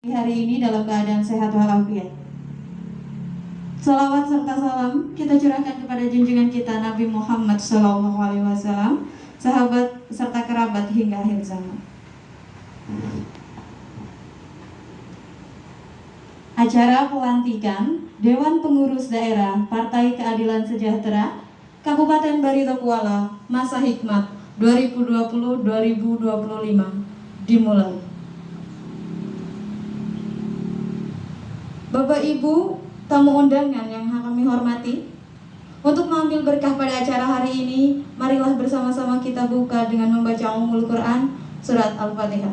Hari ini dalam keadaan sehat walafiat. Salawat serta salam kita curahkan kepada junjungan kita Nabi Muhammad SAW, sahabat serta kerabat hingga akhir zaman. Acara pelantikan Dewan Pengurus Daerah Partai Keadilan Sejahtera Kabupaten Barito Kuala masa hikmat 2020-2025 dimulai. Bapak Ibu tamu undangan yang kami hormati, untuk mengambil berkah pada acara hari ini, marilah bersama-sama kita buka dengan membaca Ummul Quran surat Al-Fatihah.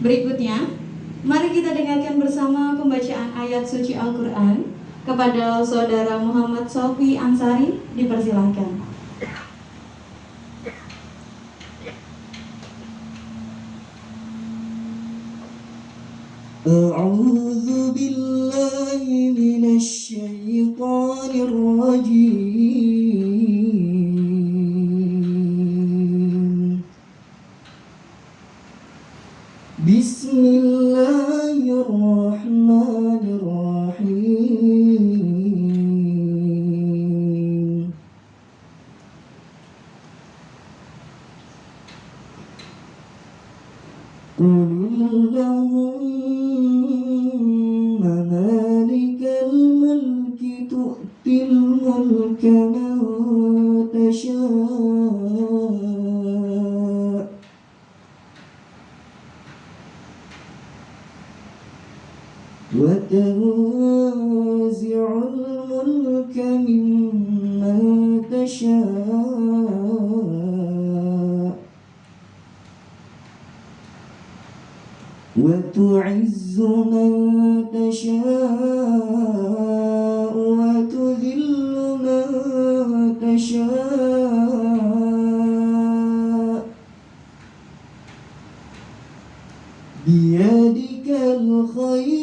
Berikutnya, mari kita dengarkan bersama pembacaan ayat suci Al-Quran. Kepada saudara Muhammad Sofi Ansari dipersilahkan. A'udzu billahi minasy syaithanir rajim. Bismillahirrahmanirrahim. Qul Allahumma malikal mulki tu'til mulka man tasha' wa tanzi'ul mulka mimman tasha' wa tu'izzu man tasha' wa tudhillu man tasha' biyadikal khair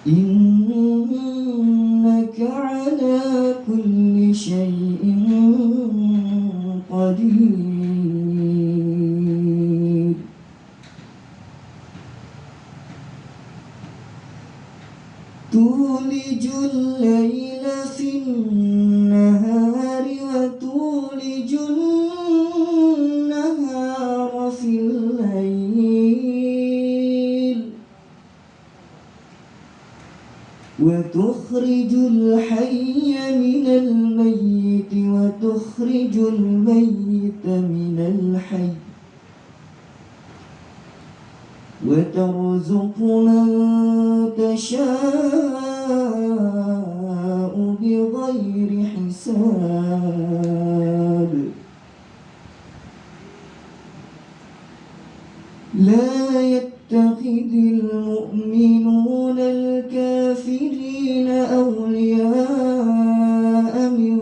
innaka ala kulli syai'in qadir. Tulijul laila fin nahari wa tulijul nahara fil lail wa tukhrijul hayya minal mayyiti wa tukhrijul mayyita minal hayy wa tarzuqu man tasha'u bighairi hisab. La yattakhidhul mu'minuna al-kafirina awliya'a min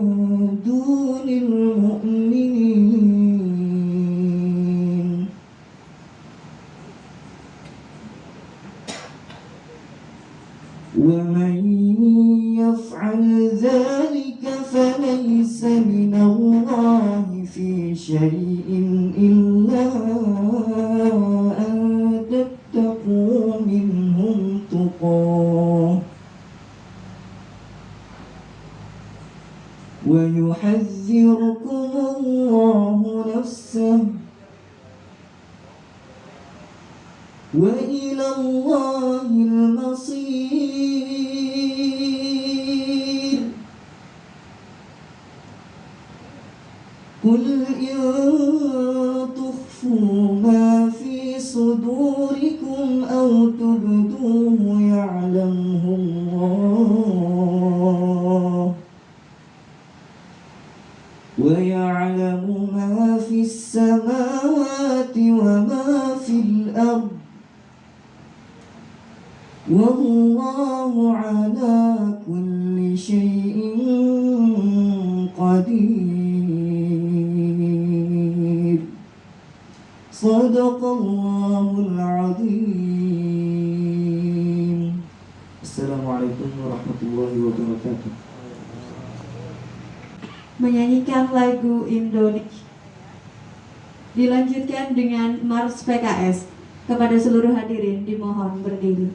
dunil mu'minin. Wa man yaf'al dhalika falaysa minallahi fi syai'in illa an tattaqu minhum tuqah wa yuhadhdhirukumullahu nafsahu wa ilallahil masir. Qul in tukhfu ma fi sudurikum aw tubduhu ya'lamhu Allah wa ya'lamu ma fis samawati wa ma fil ardh wallahu ala kulli syai'in qadir. Sadaqallahul Azim. Assalamualaikum warahmatullahi wabarakatuh. Menyanyikan lagu Indonesia dilanjutkan dengan Mars PKS. Kepada seluruh hadirin dimohon berdiri.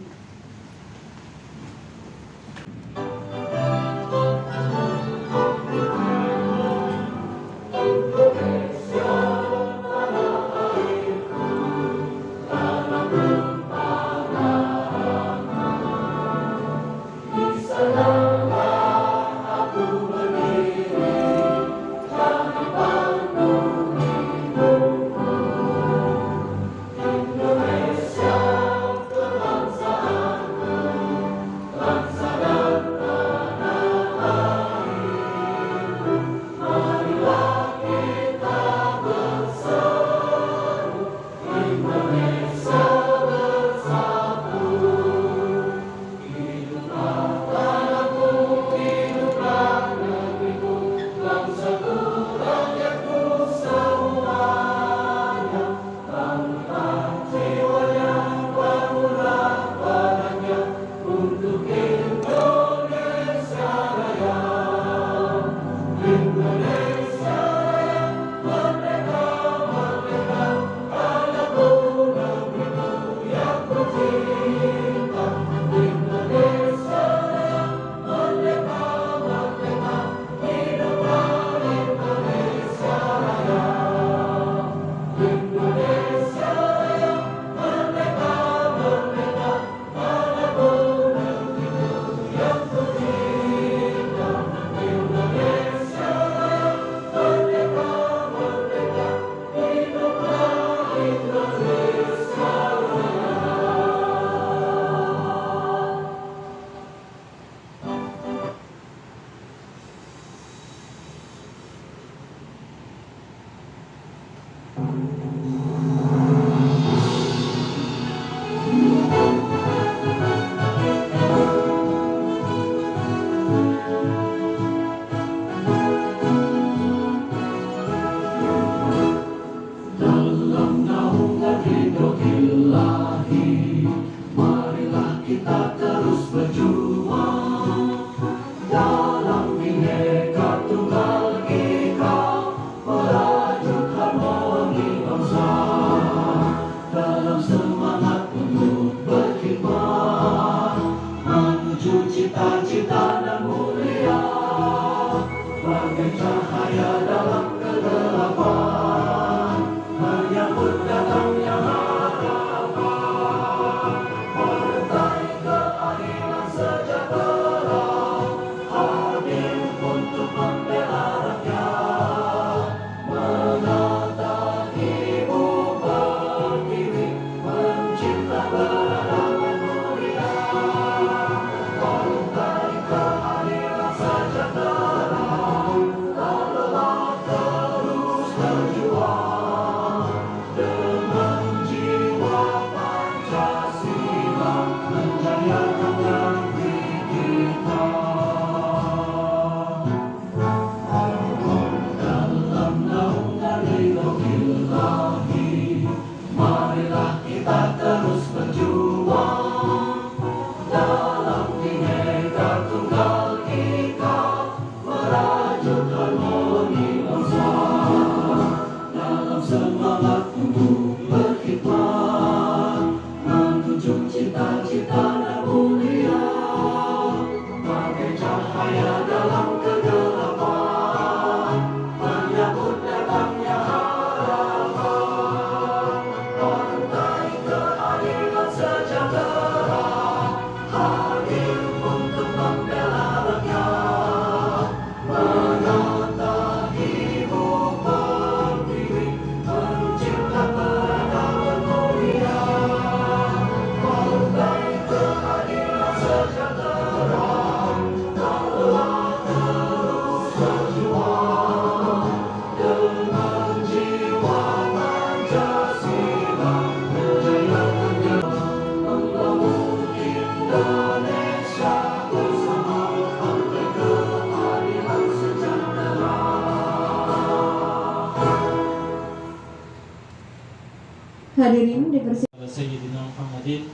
Hadirin dipersilakan. Sayyidina Muhammadin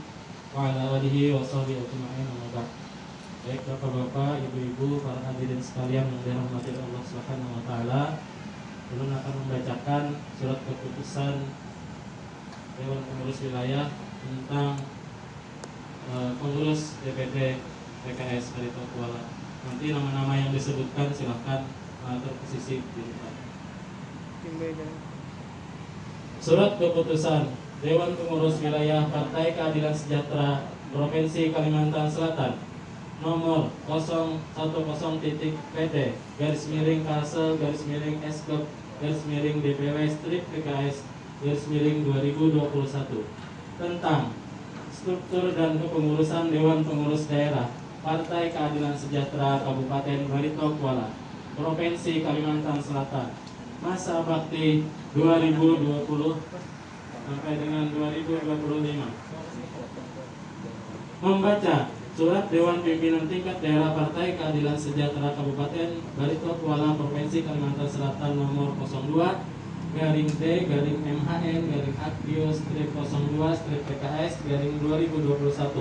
wa ala alihi wa sahbihi ajma'in. Baik Bapak-bapak, Ibu-ibu, para hadirin sekalian yang dirahmati Allah Subhanahu wa taala, Ulun akan membacakan surat keputusan Dewan Pengurus Wilayah tentang pengurus DPD PKS Barito Kuala. Nanti nama-nama yang disebutkan silahkan terposisi di depan. Surat keputusan Dewan Pengurus Wilayah Partai Keadilan Sejahtera Provinsi Kalimantan Selatan nomor 010.PD /SGP/DPW/PKS/2021 tentang struktur dan kepengurusan Dewan Pengurus Daerah Partai Keadilan Sejahtera Kabupaten Barito Kuala, Provinsi Kalimantan Selatan, masa bakti 2020 sampai dengan 2025. Membaca Surat Dewan Pimpinan Tingkat Daerah Partai Keadilan Sejahtera Kabupaten Barito Kuala, Provinsi Kalimantan Selatan nomor 02-D-MHN-Akdio-02-PKS-2021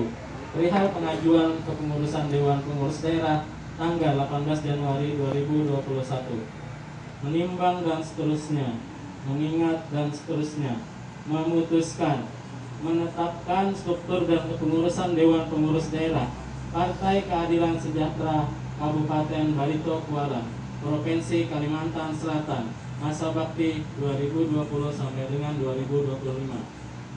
perihal pengajuan kepengurusan Dewan Pengurus Daerah tanggal 18 Januari 2021. Menimbang dan seterusnya, mengingat dan seterusnya, memutuskan menetapkan struktur dan kepengurusan Dewan Pengurus Daerah Partai Keadilan Sejahtera Kabupaten Barito Kuala, Provinsi Kalimantan Selatan, masa bakti 2020 sampai dengan 2025.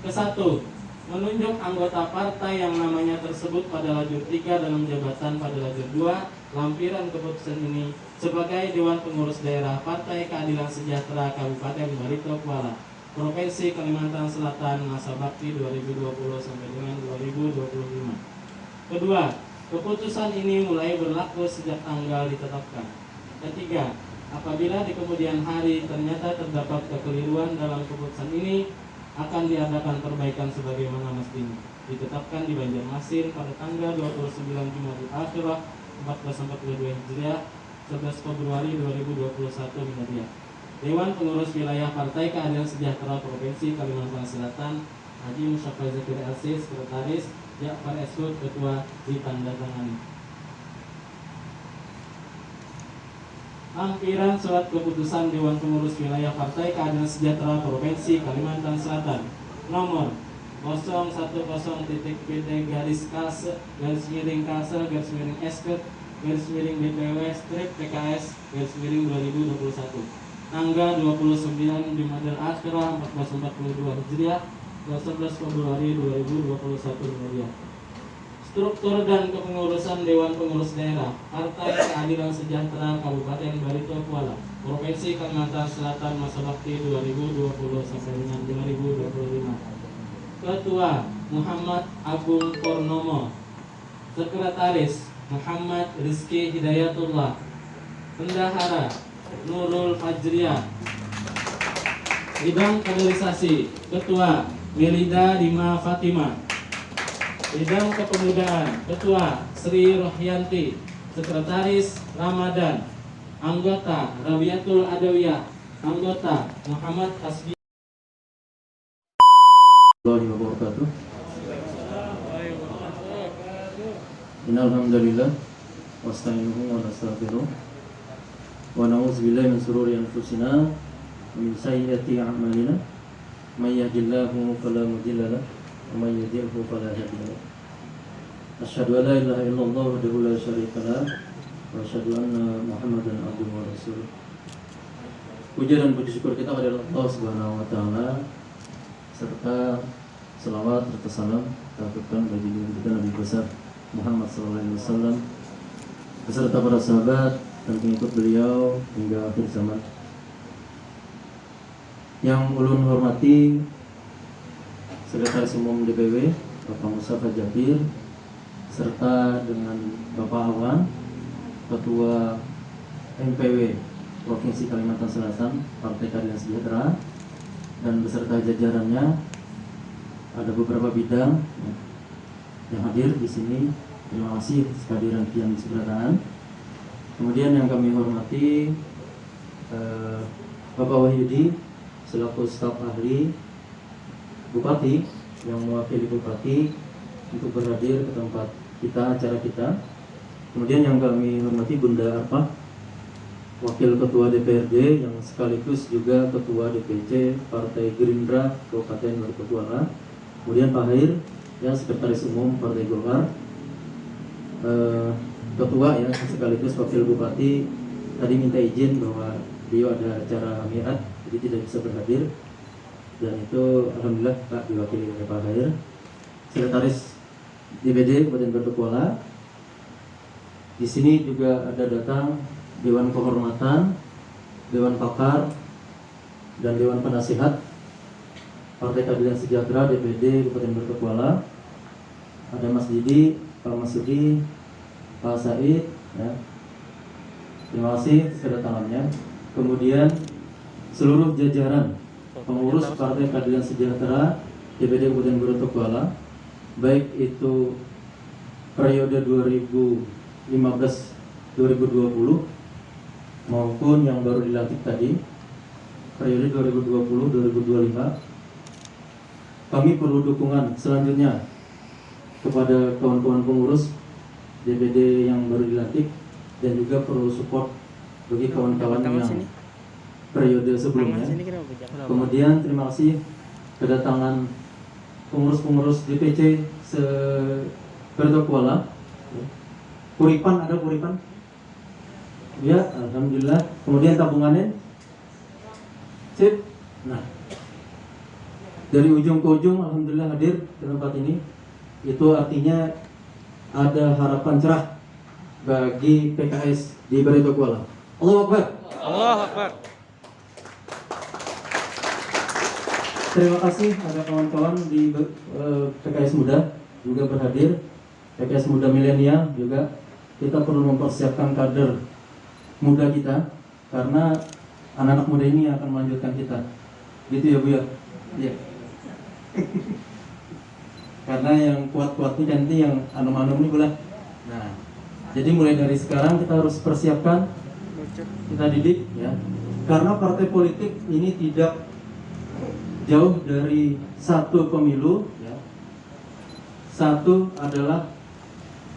Kesatu, menunjuk anggota partai yang namanya tersebut pada lajur 3 dalam jabatan pada lajur 2 lampiran keputusan ini sebagai Dewan Pengurus Daerah Partai Keadilan Sejahtera Kabupaten Barito Kuala, Provinsi Kalimantan Selatan, masa bakti 2020 sampai dengan 2025. Kedua, keputusan ini mulai berlaku sejak tanggal ditetapkan. Ketiga, apabila di kemudian hari ternyata terdapat kekeliruan dalam keputusan ini, akan diadakan perbaikan sebagaimana mestinya. Ditetapkan di Banjarmasin pada tanggal 29 Jumadil Akhirah 1442 Hijriah, 11 Februari 2021 Miladiah. Dewan Pengurus Wilayah Partai Keadilan Sejahtera Provinsi Kalimantan Selatan, Haji Musyafar Zakir LC, Sekretaris, Ja'far Esud, Ketua, ditandatangani. Lampiran Surat Keputusan Dewan Pengurus Wilayah Partai Keadilan Sejahtera Provinsi Kalimantan Selatan nomor 010.PD/KS/SK/DPW/PKS/2021 tanggal 29 Jumadil Akhirah 1442 Hijriah, 11 Februari 2021 Miladiah. Struktur dan kepengurusan Dewan Pengurus Daerah Partai Keadilan Sejahtera Kabupaten Barito Kuala, Provinsi Kalimantan Selatan, masa bakti 2020 sampai dengan 2025. Ketua Muhammad Agung Purnomo, Sekretaris Muhammad Rizki Hidayatullah, Bendahara Nurul Fajriah, Bidang Kaderisasi Ketua Melida Dima Fatimah, Bidang Kepemudaan Ketua Sri Rohyanti, Sekretaris Ramadan, Anggota Rabiatul Adawiyah, Anggota Muhammad Tasbih. Wabarakatuh. Innal hamdalillah wasta'inuhu wa nastaghfiruh wa na'udzu billahi min shururi anfusina wa min sayyiati a'malina may yahdihillahu fala mudilla lahu wa may yudlilhu fala hadiya lahu. Asyhadu an la ilaha illallah wahdahu la syarika lahu wa asyhadu anna Muhammadan abduhu wa rasuluh. Puja dan puji syukur kita kepada Allah Subhanahu wa taala, serta selawat serta salam tercurahkan bagi kita Nabi besar Muhammad SAW beserta para sahabat dan pengikut beliau hingga akhir zaman. Yang ulun hormati Sekretaris Umum DPW Bapak Mustafa Jabir, serta dengan Bapak Awan, Ketua MPW Provinsi Kalimantan Selatan Partai Keadilan Sejahtera, dan beserta jajarannya. Ada beberapa bidang yang hadir di sini. Terima kasih atas kehadiran yang disebelahan. Kemudian yang kami hormati Bapak Wahyudi selaku staf ahli Bupati yang mewakili Bupati untuk berhadir ke tempat kita, acara kita. Kemudian yang kami hormati Bunda Arpa, Wakil Ketua DPRD yang sekaligus juga Ketua DPC Partai Gerindra Kabupaten Baritokuala. Kemudian Pak Hair yang Sekretaris Umum Partai Golkar, Ketua ya sekaligus Wakil Bupati tadi minta izin bahwa beliau ada acara mi'at jadi tidak bisa berhadir, dan itu alhamdulillah Pak diwakili oleh Pak Hair. Sekretaris DPD Kabupaten Baritokuala. Di sini juga ada datang Dewan Kehormatan, Dewan Pakar, dan Dewan Penasihat Partai Keadilan Sejahtera DPD Kabupaten Baritokuala. Ada Mas Didi, Pak Masudi, Pak Said, ya. Terima kasih atas kedatangannya. Kemudian seluruh jajaran pengurus Partai Keadilan Sejahtera DPD Kabupaten Baritokuala, baik itu periode 2015-2020 maupun yang baru dilantik tadi periode 2020-2025. Kami perlu dukungan selanjutnya kepada kawan-kawan pengurus DPD yang baru dilantik, dan juga perlu support bagi kawan-kawan yang periode sebelumnya. Kemudian terima kasih kedatangan pengurus-pengurus DPC se-Baritokuala. Puripan, ada Puripan? Ya, alhamdulillah. Kemudian tabungannya sip. Nah, dari ujung ke ujung alhamdulillah hadir di tempat ini. Itu artinya ada harapan cerah bagi PKS di Baritokuala. Allahu Akbar. Allahu Akbar. Terima kasih ada kawan-kawan di PKS Muda juga berhadir. PKS Muda Milenial juga. Kita perlu mempersiapkan kader muda kita, karena anak-anak muda ini akan melanjutkan kita. Gitu ya Bu ya? Iya. Karena yang kuat-kuat ini nanti yang anum-anum ini boleh. Nah, jadi mulai dari sekarang kita harus persiapkan, kita didik ya. Karena partai politik ini tidak jauh dari satu pemilu ya. Satu adalah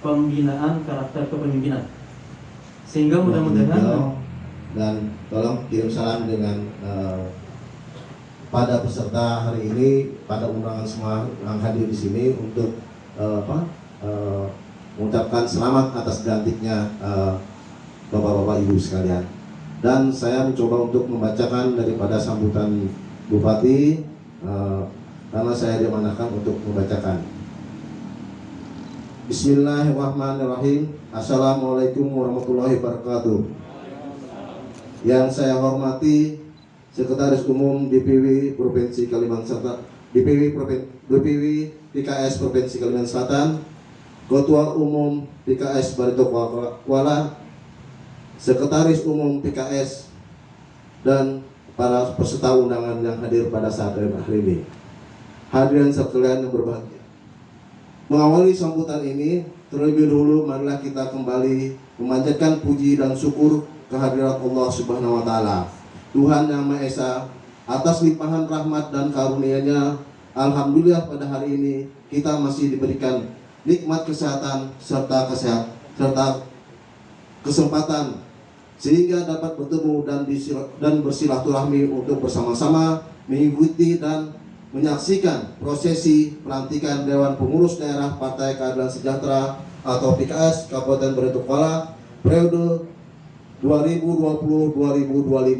pembinaan karakter kepemimpinan. Sehingga mudah-mudahan, dan tolong kirim salam dengan pada peserta hari ini, pada undangan semua yang hadir di sini untuk mengucapkan selamat atas dilantiknya Bapak-bapak Ibu sekalian. Dan saya mencoba untuk membacakan daripada sambutan Bupati karena saya diamanahkan untuk membacakan. Bismillahirrahmanirrahim. Assalamualaikum warahmatullahi wabarakatuh. Yang saya hormati Sekretaris Umum DPW Provinsi Kalimantan Selatan, DPW PKS Provinsi Kalimantan Selatan, Ketua Umum PKS Baritokuala, Sekretaris Umum PKS, dan para peserta undangan yang hadir pada saat hari ini. Hadirin sekalian yang berbahagia, mengawali sambutan ini, terlebih dahulu marilah kita kembali memanjatkan puji dan syukur kehadirat Allah Subhanahu wa Ta'ala, Tuhan Yang Maha Esa, atas limpahan rahmat dan karunia-Nya. Alhamdulillah pada hari ini kita masih diberikan nikmat kesehatan serta kesempatan sehingga dapat bertemu dan bersilaturahmi untuk bersama-sama mengikuti dan menyaksikan prosesi pelantikan Dewan Pengurus Daerah Partai Keadilan Sejahtera atau PKS Kabupaten Baritokuala periode 2020-2025.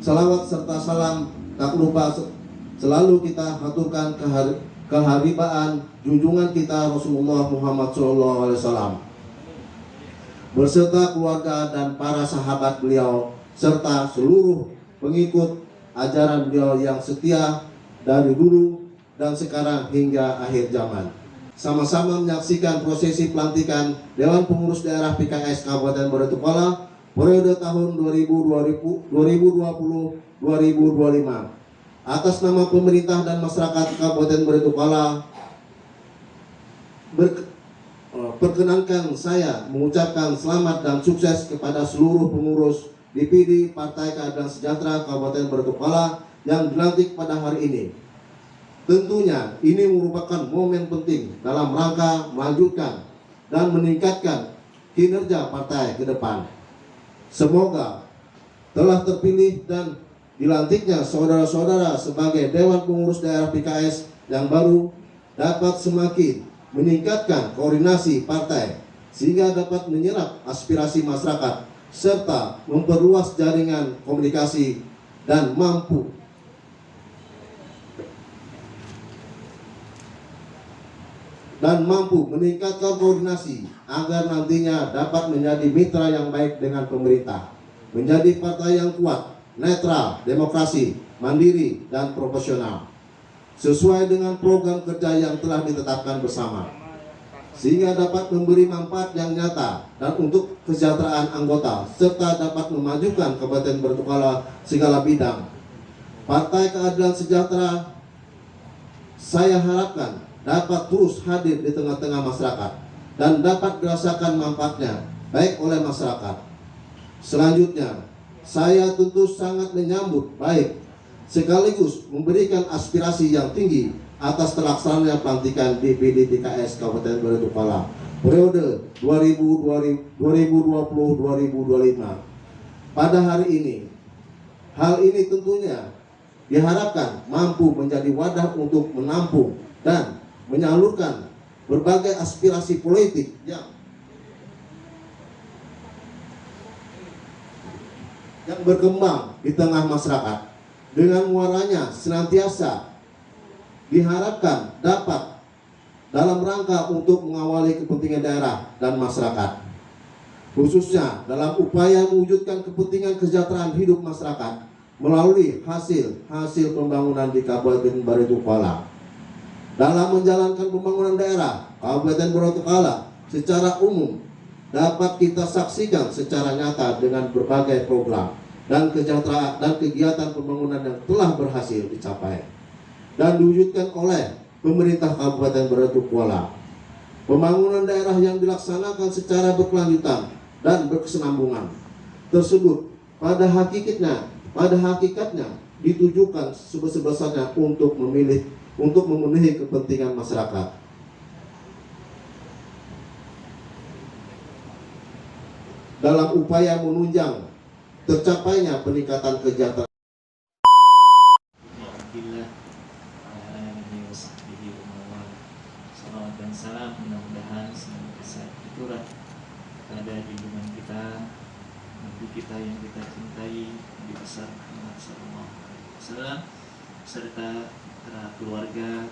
Salawat serta salam tak lupa selalu kita haturkan keharibaan junjungan kita Rasulullah Muhammad SAW berserta keluarga dan para sahabat beliau serta seluruh pengikut ajaran beliau yang setia dari dulu dan sekarang hingga akhir zaman. Sama-sama menyaksikan prosesi pelantikan Dewan Pengurus Daerah PKS Kabupaten Baritokuala periode tahun 2020-2025 atas nama pemerintah dan masyarakat Kabupaten Baritokuala. Perkenankan saya mengucapkan selamat dan sukses kepada seluruh pengurus DPD Partai Keadilan Sejahtera Kabupaten Baritokuala yang dilantik pada hari ini. Tentunya ini merupakan momen penting dalam rangka melanjutkan dan meningkatkan kinerja partai ke depan. Semoga telah terpilih dan dilantiknya saudara-saudara sebagai Dewan Pengurus Daerah PKS yang baru dapat semakin meningkatkan koordinasi partai sehingga dapat menyerap aspirasi masyarakat serta memperluas jaringan komunikasi dan mampu meningkatkan koordinasi agar nantinya dapat menjadi mitra yang baik dengan pemerintah, menjadi partai yang kuat, netral, demokrasi, mandiri, dan profesional sesuai dengan program kerja yang telah ditetapkan bersama, sehingga dapat memberi manfaat yang nyata dan untuk kesejahteraan anggota serta dapat memajukan Kabupaten Batu segala bidang. Partai Keadilan Sejahtera saya harapkan dapat terus hadir di tengah-tengah masyarakat dan dapat dirasakan manfaatnya baik oleh masyarakat. Selanjutnya, saya tentu sangat menyambut baik sekaligus memberikan aspirasi yang tinggi atas terlaksananya pelantikan DPD PKS Kabupaten Batu periode 2020-2025 pada hari ini. Hal ini tentunya diharapkan mampu menjadi wadah untuk menampung dan menyalurkan berbagai aspirasi politik yang berkembang di tengah masyarakat. Dengan muaranya senantiasa diharapkan dapat dalam rangka untuk mengawali kepentingan daerah dan masyarakat, khususnya dalam upaya mewujudkan kepentingan kesejahteraan hidup masyarakat melalui hasil pembangunan di Kabupaten Batu. Dalam menjalankan pembangunan daerah Kabupaten Batu secara umum dapat kita saksikan secara nyata dengan berbagai program dan kesejahteraan dan kegiatan pembangunan yang telah berhasil dicapai dan diwujudkan oleh pemerintah Kabupaten Batu. Pembangunan daerah yang dilaksanakan secara berkelanjutan dan berkesinambungan tersebut pada hakikatnya ditujukan sebesar-besarnya untuk memenuhi kepentingan masyarakat. Dalam upaya menunjang tercapainya peningkatan kesejahteraan. Alhamdulillah, salawat dan salam mudah-mudahan semoga bisa diturut pada junjungan kita, Nabi kita yang kita cintai, Nabi besar Muhammad SAW, serta para keluarga,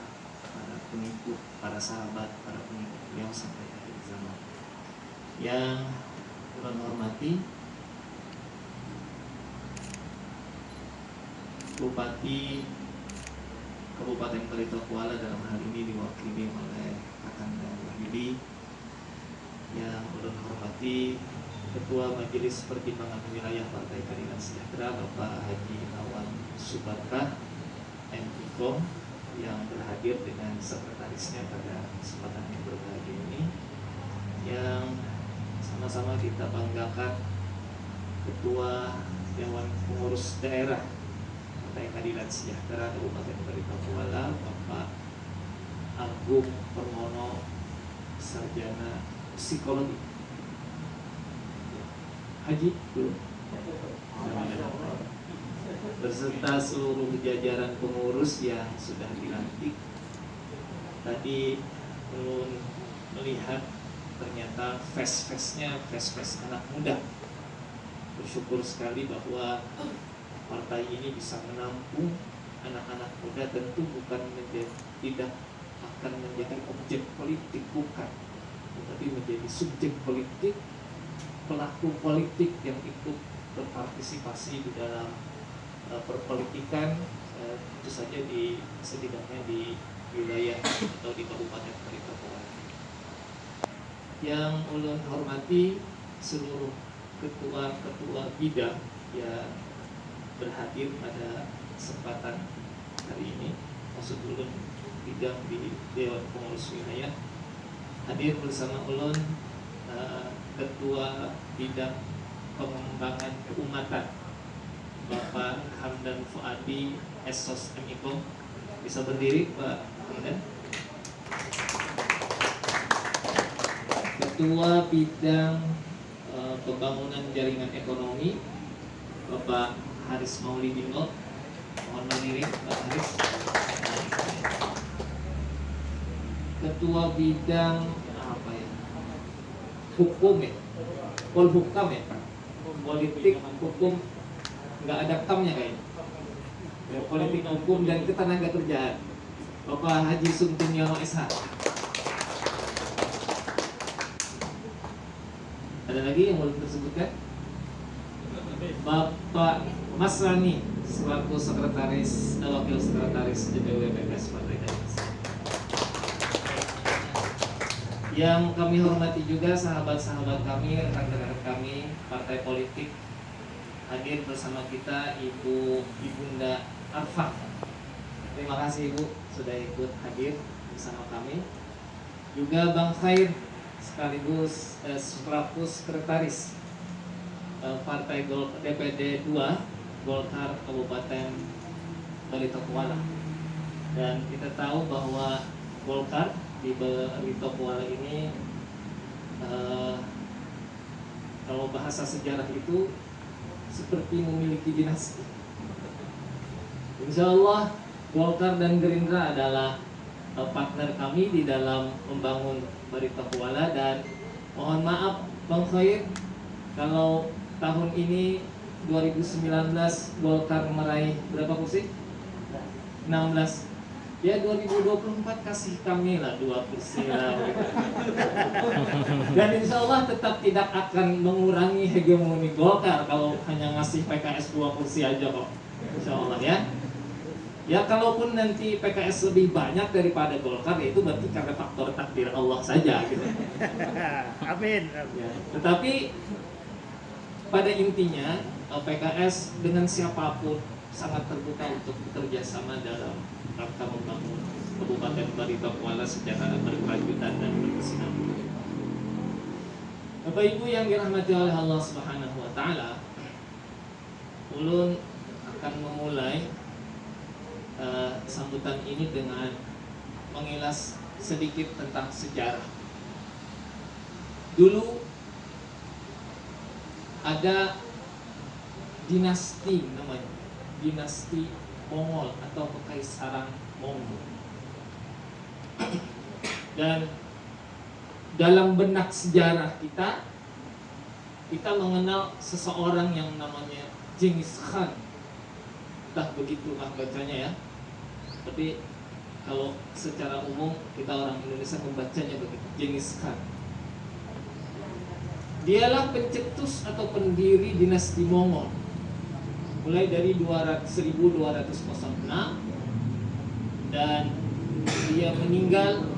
para pengikut, para sahabat, para pengikut beliau sampai akhir zaman. Yang Tuhan hormati Bupati Kabupaten Baritokuala dalam hal ini diwakili oleh Kakanda Wahyudi, yang ulun hormati Ketua Majelis Pertimbangan Wilayah Partai Keadilan Sejahtera Bapak Haji Awan Subarkah MIKOM yang berhadir dengan sekretarisnya pada kesempatan yang berbahagia ini, yang sama-sama kita banggakan Ketua Dewan Pengurus Daerah Partai Keadilan Sejahtera Kabupaten Baritokuala Bapak Agung Permono, sarjana psikologi. Haji belum? Beserta seluruh jajaran pengurus yang sudah dilantik. Tadi belum melihat ternyata face-nya face anak muda. Bersyukur sekali bahwa partai ini bisa menampung anak-anak muda, tentu bukan tidak akan menjadi objek politik, bukan, tetapi menjadi subjek politik, pelaku politik yang ikut berpartisipasi di dalam perpolitikan, tentu saja setidaknya di wilayah atau di Kabupaten Baritokuala. Yang ulun hormati seluruh ketua-ketua bidang yang berhadir pada kesempatan hari ini, maksud ulun bidang di Dewan Pengurus Wilayah, hadir bersama ulun Ketua Bidang Pengembangan Keumatan Bapak Hamdan Fuadi Esos MIKOM. Bisa berdiri Pak Hamdan. Ketua Bidang Pembangunan Jaringan Ekonomi Bapak Haris Maulidino. Mohon berdiri Pak Haris. Ketua Bidang apa ya? Hukum ya? Polhukam ya? Politik, hukum, nggak ada kamnya kayaknya. Politik, hukum, dan ketenaga kerjaan Bapak Haji Sumtunyono SH. Ada lagi yang belum tersebutkan? Bapak Mas Rani selaku sekretaris wakil sekretaris DPW PKS Partai Demokrasi. Yang kami hormati juga sahabat-sahabat kami, rekan-rekan kami partai politik. Hadir bersama kita Ibu Ibunda Arfak. Terima kasih Ibu sudah ikut hadir bersama kami. Juga Bang Khair sekaligus selaku sekretaris Partai DPD 2 Golkar Kabupaten Baritokuala. Dan kita tahu bahwa Golkar di Baritokuala ini kalau bahasa sejarah itu seperti memiliki dinasti. Insya Allah Golkar dan Gerindra adalah partner kami di dalam membangun Baritokuala. Dan mohon maaf Bang Khair, kalau tahun ini 2019 Golkar meraih berapa kursi? 16. Ya 2024 kasih kami lah 2 kursi lah. Dan insya Allah tetap tidak akan mengurangi hegemoni Golkar kalau hanya ngasih PKS 2 kursi aja kok. Insya Allah ya. Ya kalaupun nanti PKS lebih banyak daripada Golkar, ya itu berarti karena faktor takdir Allah saja gitu. Amin. Ya, tetapi pada intinya PKS dengan siapapun sangat terbuka untuk bekerja sama dalam rangka membangun Kabupaten Baritokuala secara berkelanjutan dan berkesinambungan. Bapak Ibu yang dirahmati oleh Allah Subhanahu wa taala, ulun akan memulai sambutan ini dengan mengilas sedikit tentang sejarah. Dulu ada dinasti namanya, dinasti Mongol atau Kekaisaran Mongol. Dan dalam benak sejarah kita mengenal seseorang yang namanya Genghis Khan. Entah begitulah bacanya ya. Tapi kalau secara umum kita orang Indonesia membacanya begitu, Genghis Khan. Dialah pencetus atau pendiri dinasti Mongol. Mulai dari 1206 dan dia meninggal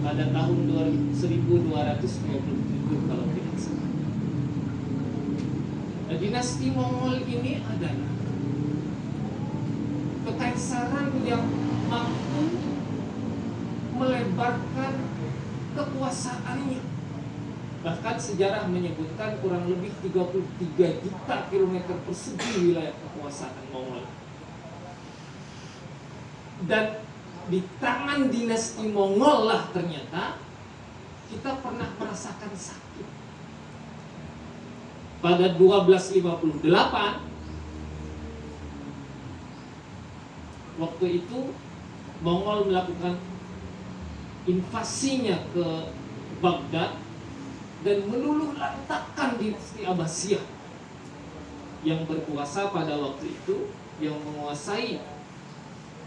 pada tahun 1227 kalau tidak salah. Nah, dinasti Mongol ini adalah kekaisaran yang mampu melebarkan kekuasaannya. Bahkan sejarah menyebutkan kurang lebih 33 juta kilometer persegi wilayah kekuasaan Mongol. Dan di tangan dinasti Mongol lah ternyata kita pernah merasakan sakit. Pada 1258 waktu itu Mongol melakukan invasinya ke Baghdad dan meluluh lantakkan dinasti Abbasiyah yang berkuasa pada waktu itu, yang menguasai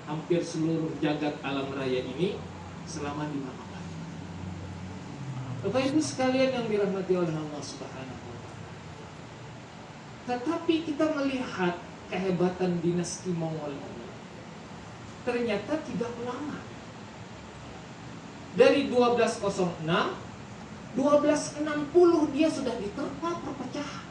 hampir seluruh jagat alam raya ini selama 5 abad. Bapak Ibu sekalian yang dirahmati oleh Allah Subhanahu wa taala. Tetapi kita melihat kehebatan dinasti Mongol ini ternyata tidak lama. Dari 1206 1260 dia sudah diterpa perpecahan.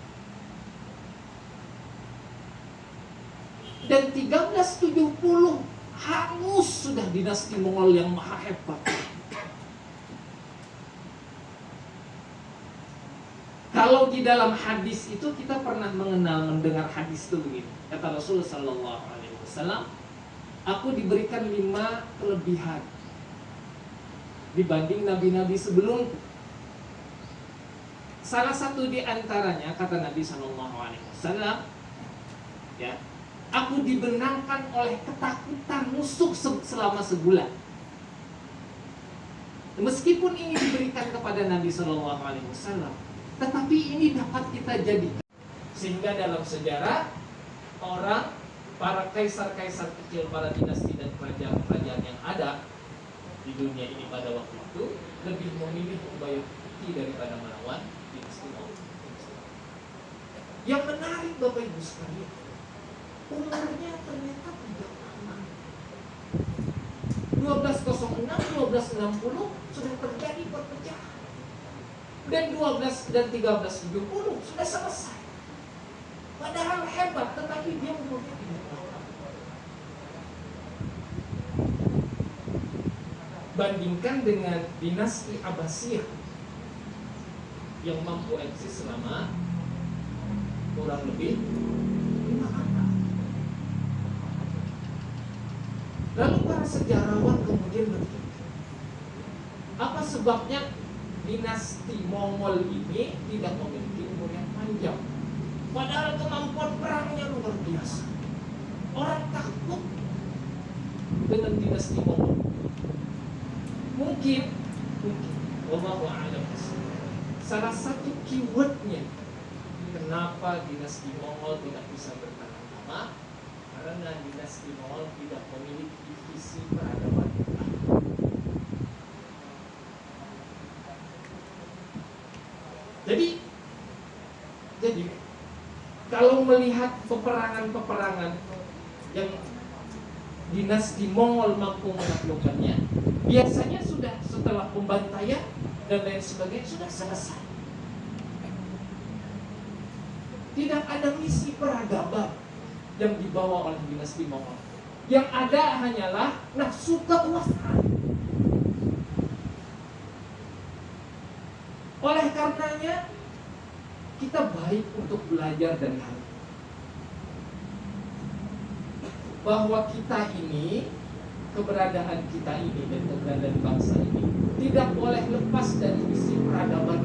Dan 1370 hangus sudah dinasti Mongol yang maha hebat. Kalau di dalam hadis itu kita pernah mendengar hadis itu begini. Kata Rasulullah SAW, Wasallam, aku diberikan 5 kelebihan dibanding nabi-nabi sebelumku. Salah satu di antaranya kata Nabi Shallallahu Alaihi Wasallam, ya, aku dibenangkan oleh ketakutan musuh selama sebulan. Meskipun ini diberikan kepada Nabi Shallallahu Alaihi Wasallam, tetapi ini dapat kita jadikan. Sehingga dalam sejarah para kaisar-kaisar kecil, para dinasti dan kerajaan-kerajaan yang ada di dunia ini pada waktu itu lebih memilih membayar bukti daripada melawan dinasti Umayyah. Yang menarik Bapak Ibu sekalian, umurnya ternyata tidak lama. 1206, 1260 sudah terjadi perpecahan. Dan 12 dan 1370 sudah selesai. Padahal hebat, tetapi dia umurnya tidak lama. Bandingkan dengan dinasti Abbasiyah yang mampu eksis selama kurang lebih 5 abad. Lalu para sejarawan kemudian berpikir, apa sebabnya dinasti Mongol ini tidak memiliki umur yang panjang? Padahal kemampuan perangnya luar biasa. Orang takut dengan dinasti Mongol. Mungkin wallahu a'lam, salah satu keywordnya kenapa dinasti Mongol tidak bisa bertahan lama, karena dinasti Mongol tidak memiliki visi peradaban. Jadi kalau melihat peperangan-peperangan yang dinasti Mongol mampu menaklukkannya, biasanya sudah setelah pembantaian dan lain sebagainya sudah selesai. Tidak ada misi peradaban yang dibawa oleh dinasti Mongol. Yang ada hanyalah nafsu kekuasaan. Oleh karenanya kita baik untuk belajar dari hal ini, bahwa kita ini, keberadaan kita ini dan keberadaan bangsa ini tidak boleh lepas dari misi peradaban.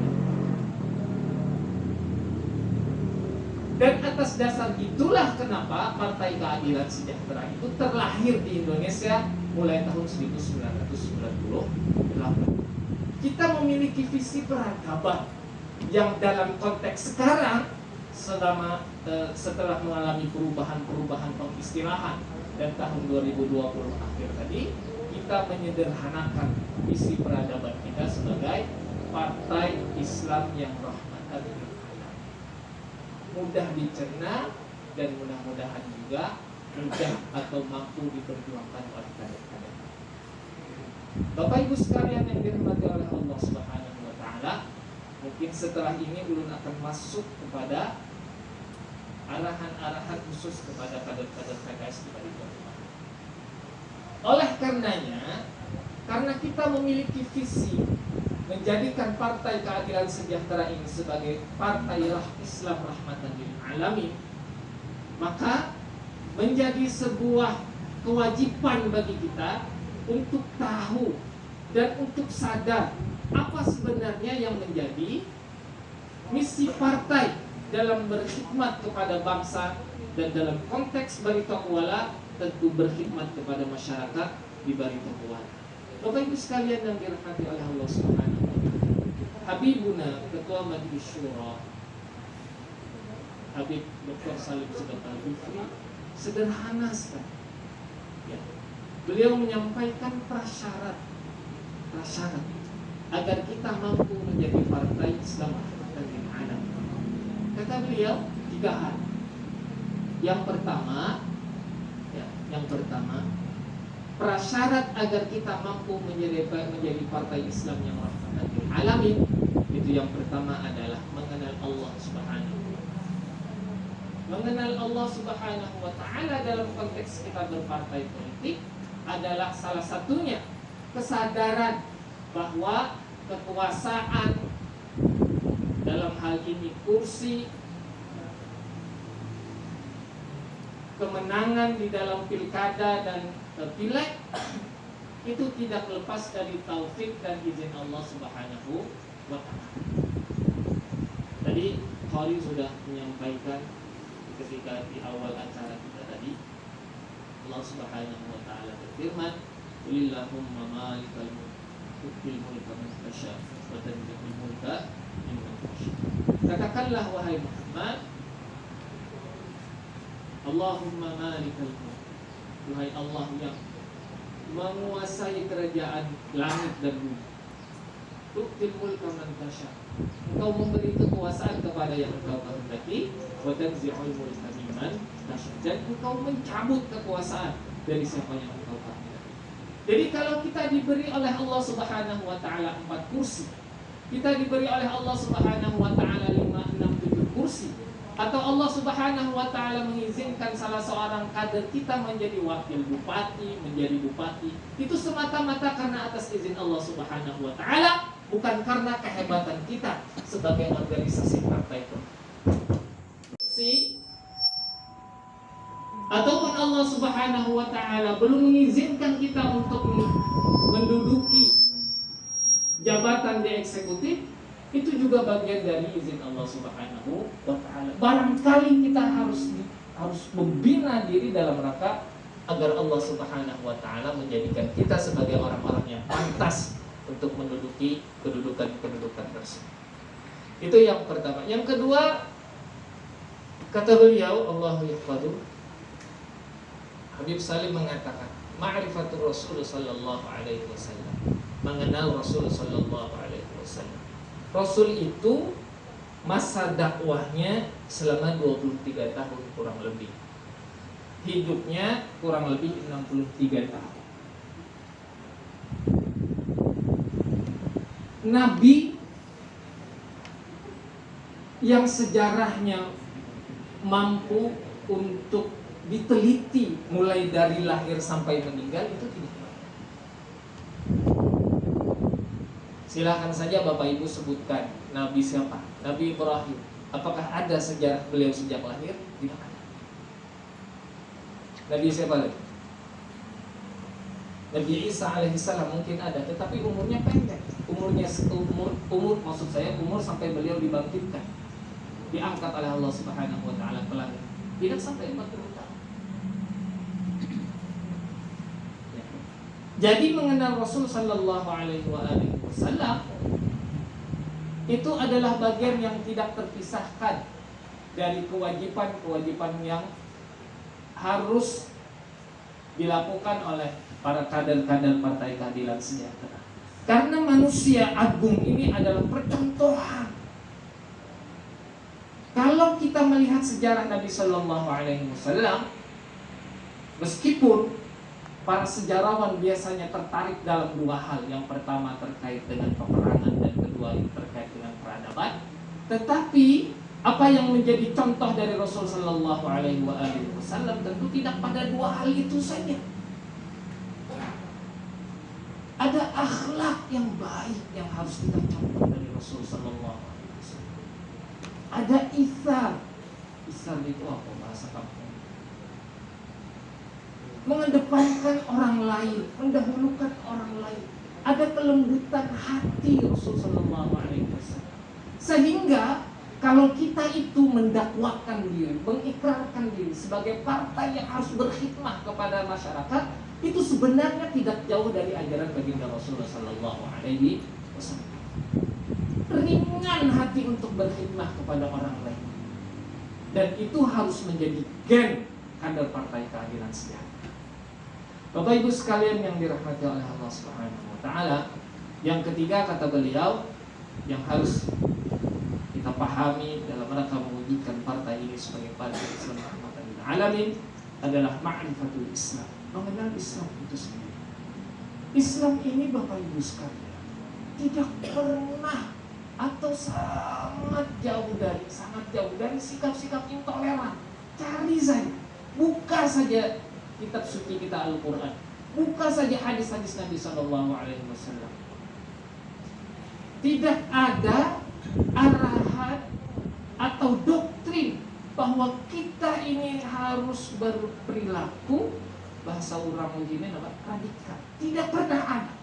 Dan atas dasar itulah kenapa Partai Keadilan Sejahtera itu terlahir di Indonesia mulai tahun 1998. Kita memiliki visi peradaban yang dalam konteks sekarang setelah mengalami perubahan pengistilahan dan tahun 2020 akhir tadi, kita menyederhanakan visi peradaban kita sebagai Partai Islam yang rahmatan lil alamin. Mudah dicerna dan mudah-mudahan juga mudah atau mampu diperjuangkan oleh kader-kader. Bapak Ibu sekalian yang dirahmati oleh Allah Subhanahu wa taala, mungkin setelah ini ulun akan masuk kepada arahan-arahan khusus kepada kader-kader PKS di balik rumah. Oleh karenanya, karena kita memiliki visi menjadikan Partai Keadilan Sejahtera ini sebagai partai Islam rahmatan lil alamin, maka menjadi sebuah kewajiban bagi kita untuk tahu dan untuk sadar apa sebenarnya yang menjadi misi partai dalam berkhidmat kepada bangsa, dan dalam konteks Barito Kuala tentu berkhidmat kepada masyarakat di Barito Kuala. Bapak Ibu sekalian yang dirahmati oleh Allah Subhanahu wa taala, Habibuna Ketua Majelis Syura Habib Dr. Salim Segaf Al-Bufri sederhana sekali. Ya. Beliau menyampaikan prasyarat agar kita mampu menjadi partai Islam rahmatan lil alamin. Kata beliau 3 hal. Yang pertama, prasyarat agar kita mampu menjadi partai Islam yang rahmatan lil alamin, itu yang pertama adalah mengenal Allah Subhanahu wa taala. Mengenal Allah Subhanahu wa taala dalam konteks kita berpartai politik adalah salah satunya kesadaran bahwa kekuasaan, dalam hal ini kursi, kemenangan di dalam pilkada dan pileg itu tidak lepas dari taufik dan izin Allah Subhanahu wa Ta'ala. Tadi Khari sudah menyampaikan ketika di awal acara kita tadi, Allah Subhanahu wa Ta'ala berfirman, "Qulillahumma malikal mulk tu'til mulka man tasha wa tanzi'ul mulka mimman tasha." Katakanlah wahai Muhammad, Allahumma malikal mulk, wahai Allah yang menguasai kerajaan langit dan bumi, tu'til mulka man tasha, engkau memberi kekuasaan kepada yang engkau kehendaki, wa tanzi'ul mulka mimman tasha, dan engkau mencabut kekuasaan dari siapa yang engkau kehendaki. Jadi kalau kita diberi oleh Allah Subhanahu wa Ta'ala 4 kursi, kita diberi oleh Allah Subhanahu wa Ta'ala 5, 6, 7 kursi, atau Allah Subhanahu wa Ta'ala mengizinkan salah seorang kader kita menjadi wakil bupati, menjadi bupati, itu semata-mata karena atas izin Allah Subhanahu wa Ta'ala, bukan karena kehebatan kita sebagai organisasi partai politik. Ataupun Allah Subhanahu wa Ta'ala belum mengizinkan kita untuk menduduki jabatan di eksekutif, itu juga bagian dari izin Allah Subhanahu wa Ta'ala. Barangkali kita harus membina diri dalam rangka agar Allah Subhanahu wa Ta'ala menjadikan kita sebagai orang-orang yang pantas untuk menduduki kedudukan tersebut. Itu yang pertama. Yang kedua, kata beliau, Allahu yahfadhu, Habib Salim mengatakan, ma'rifatul Rasul sallallahu alaihi wasallam, mengenal Rasul sallallahu alaihi wasallam. Rasul itu masa dakwahnya selama 23 tahun kurang lebih. Hidupnya kurang lebih 63 tahun. Nabi yang sejarahnya mampu untuk diteliti mulai dari lahir sampai meninggal itu tidak banyak. Silakan saja Bapak Ibu sebutkan Nabi siapa? Nabi Ibrahim. Apakah ada sejarah beliau sejak lahir? Tidak ada. Nabi siapa lagi? Nabi Isa alaihissalam mungkin ada, tetapi umurnya pendek. Umur maksud saya umur sampai beliau dibangkitkan, diangkat oleh Allah Subhanahu wa Ta'ala ke langit, tidak sampai 40 tahun. Jadi mengenal Rasul sallallahu alaihi wasallam itu adalah bagian yang tidak terpisahkan dari kewajiban-kewajiban yang harus dilakukan oleh para kader-kader Partai Keadilan Sejahtera. Karena manusia agung ini adalah percontohan. Kalau kita melihat sejarah Nabi sallallahu alaihi wasallam, meskipun para sejarawan biasanya tertarik dalam dua hal. Yang pertama terkait dengan peperangan dan kedua terkait dengan peradaban. Tetapi apa yang menjadi contoh dari Rasul sallallahu alaihi wasallam tentu tidak pada dua hal itu saja. Ada akhlak yang baik yang harus kita contoh dari Rasul sallallahu alaihi wasallam. Ada isar. Isar itu apa bahasa kamu? Mengedepankan orang lain, mendahulukan orang lain. Ada kelembutan hati Rasul sallallahu alaihi wasallam. Sehingga kalau kita itu mendakwakan diri, mengikrarkan diri sebagai partai yang harus berkhidmah kepada masyarakat, itu sebenarnya tidak jauh dari ajaran baginda Rasulullah sallallahu alaihi wasallam. Ringan hati untuk berkhidmah kepada orang lain. Dan itu harus menjadi gen kader Partai Keadilan Sejahtera. Bapak Ibu sekalian yang dirahmati oleh Allah Subhanahu wa Ta'ala, yang ketiga kata beliau yang harus kita pahami dalam rangka mewujudkan partai ini sebagai partai Islam rahmatan lil alamin adalah ma'rifatul Islam, mengenal Islam itu sendiri. Islam ini Bapak Ibu sekalian tidak pernah atau sangat jauh dari sikap-sikap intoleran. Cari saja, buka saja kitab suci kita Al-Quran, buka saja hadis-hadis Nabi Sallallahu Alaihi Wasallam. Tidak ada arahan atau doktrin bahwa kita ini harus berperilaku bahasa orang begini apa? Radikal. Tidak pernah ada.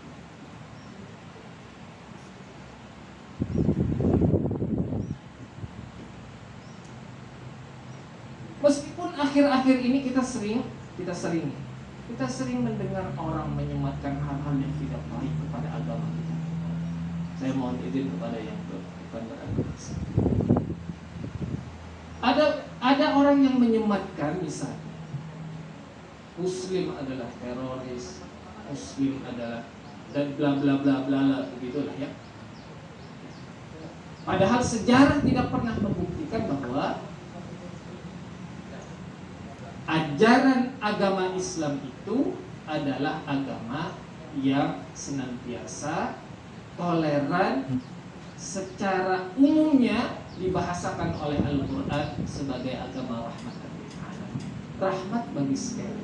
Meskipun akhir-akhir ini kita sering mendengar orang menyematkan hal-hal yang tidak baik kepada agama kita. Saya mohon izin kepada yang bukan beragama. Ada orang yang menyematkan misalnya Muslim adalah teroris, Muslim adalah dan bla bla bla bla begitulah ya. Padahal sejarah tidak pernah membuktikan bahwa ajaran agama Islam itu adalah agama yang senantiasa toleran, secara umumnya dibahasakan oleh Al-Quran sebagai agama rahmat bagi segala.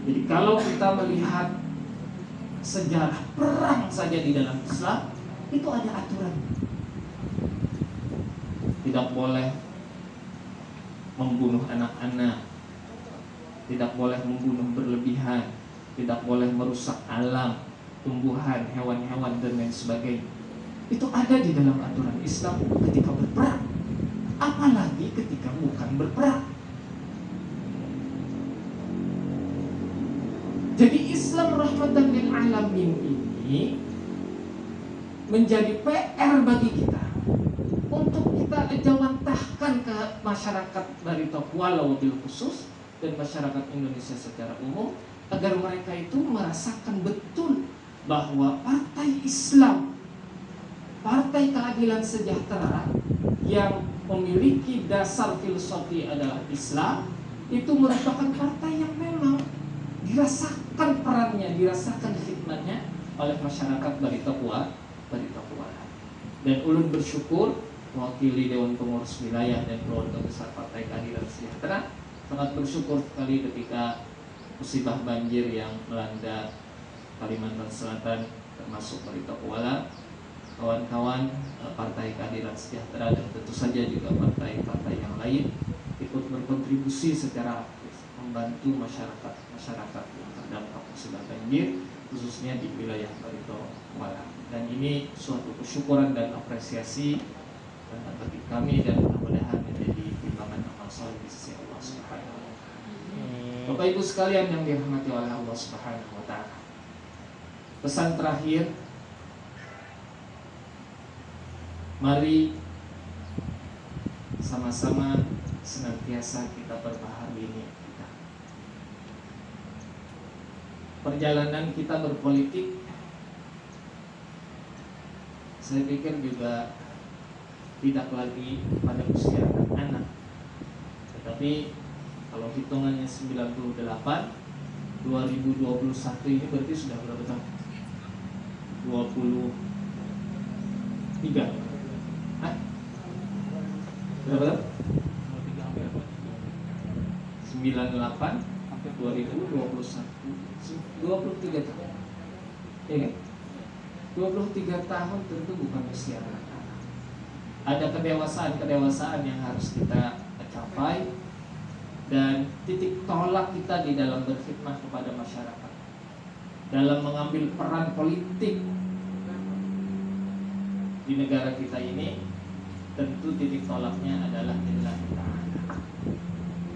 Jadi kalau kita melihat sejarah perang saja di dalam Islam, itu ada aturan. Tidak boleh membunuh anak-anak, tidak boleh membunuh berlebihan, tidak boleh merusak alam, tumbuhan, hewan-hewan dan lain sebagainya. Itu ada di dalam aturan Islam ketika berperang, apalagi ketika bukan berperang. Jadi Islam rahmatan lil alamin ini menjadi PR bagi kita untuk kita jawantahkan ke masyarakat dari Papua wabil khusus dan masyarakat Indonesia secara umum, agar mereka itu merasakan betul bahwa Partai Islam, Partai Keadilan Sejahtera yang memiliki dasar filosofi adalah Islam, itu merupakan partai yang memang dirasakan perannya, dirasakan khidmatnya oleh masyarakat Barito Puala. Dan ulun bersyukur mewakili Dewan Pengurus Wilayah dan Keluarga Besar Partai Keadilan Sejahtera, sangat bersyukur sekali ketika musibah banjir yang melanda Kalimantan Selatan termasuk Barito Puala, kawan-kawan Partai Keadilan Sejahtera dan tentu saja juga partai-partai yang lain ikut berkontribusi secara aktif membantu masyarakat yang terdampak musibah banjir, khususnya di wilayah Barito Puala. Dan ini suatu kesyukuran dan apresiasi bagi kami, dan mudah-mudahan menjadi timbangan amal saleh di sisi Allah Subhanahu wa Ta'ala. Bapak Ibu sekalian yang dirahmati oleh Allah Subhanahu wa Ta'ala, pesan terakhir, mari sama-sama senantiasa kita perbaharui niat kita. Perjalanan kita berpolitik, saya pikir juga tidak lagi pada usia anak-anak, tetapi kalau hitungannya 98, 2021 ini berarti sudah berapa tahun? 23. Hah? Berapa tahun? 98 sampai 2021, 23 tahun. Ya kan? 23 tahun tentu bukan usia anak-anak. Ada kedewasaan yang harus kita capai, dan titik tolak kita di dalam berkhidmat kepada masyarakat, dalam mengambil peran politik di negara kita ini, tentu titik tolaknya adalah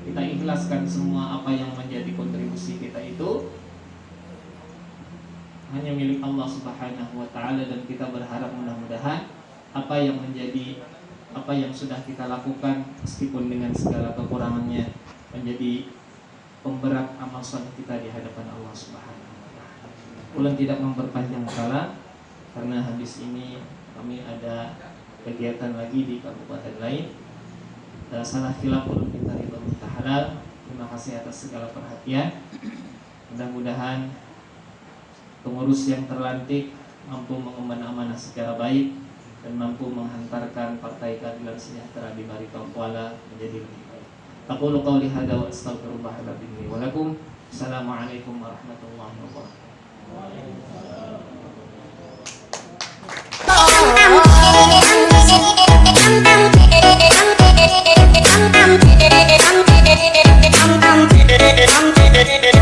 kita ikhlaskan semua apa yang menjadi kontribusi kita itu hanya milik Allah Subhanahu wa Ta'ala, dan kita berharap mudah-mudahan apa yang sudah kita lakukan meskipun dengan segala kekurangannya menjadi pemberat amal soleh kita di hadapan Allah Subhanahu wa Ta'ala. Ulang tidak memperpanjang kala, karena habis ini kami ada kegiatan lagi di kabupaten lain. Salah khilaf ulun kita ridho halal. Terima kasih atas segala perhatian. Mudah-mudahan pengurus yang terlantik mampu mengemban amanah secara baik dan mampu menghantarkan Partai Keadilan Sejahtera di Barito Puala menjadi lebih baik. Aqulu qouli hadza wa astaghfirullah li wa lakum. Assalamualaikum warahmatullahi wabarakatuh. Thank you.